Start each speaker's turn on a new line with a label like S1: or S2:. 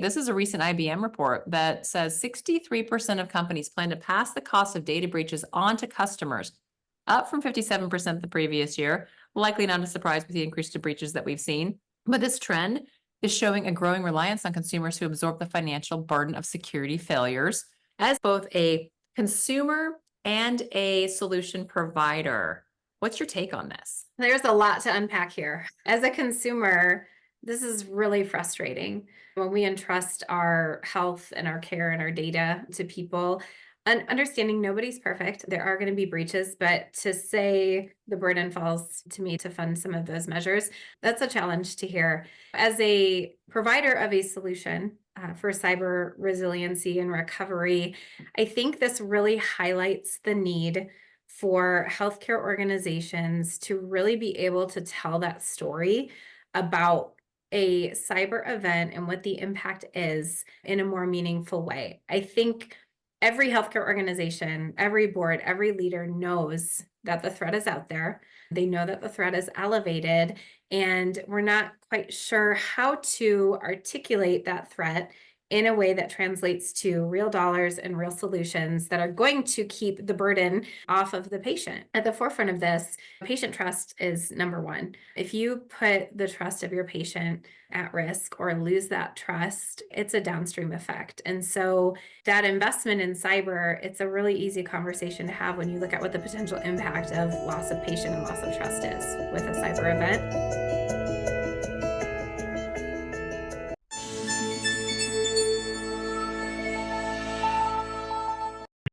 S1: This is a recent IBM report that says 63% of companies plan to pass the cost of data breaches on to customers, up from 57% the previous year. Likely not a surprise with the increase to breaches that we've seen. But this trend is showing a growing reliance on consumers who absorb the financial burden of security failures. As both a consumer and a solution provider, what's your take on this?
S2: There's a lot to unpack here. As a consumer, this is really frustrating when we entrust our health and our care and our data to people. And understanding nobody's perfect, there are going to be breaches, but to say the burden falls to me to fund some of those measures, that's a challenge to hear. As a provider of a solution for cyber resiliency and recovery, I think this really highlights the need for healthcare organizations to really be able to tell that story about a cyber event and what the impact is in a more meaningful way. I think every healthcare organization, every board, every leader knows that the threat is out there. They know that the threat is elevated, and we're not quite sure how to articulate that threat in a way that translates to real dollars and real solutions that are going to keep the burden off of the patient. At the forefront of this, patient trust is number one. If you put the trust of your patient at risk or lose that trust, it's a downstream effect. And so that investment in cyber, it's a really easy conversation to have when you look at what the potential impact of loss of patient and loss of trust is with a cyber event.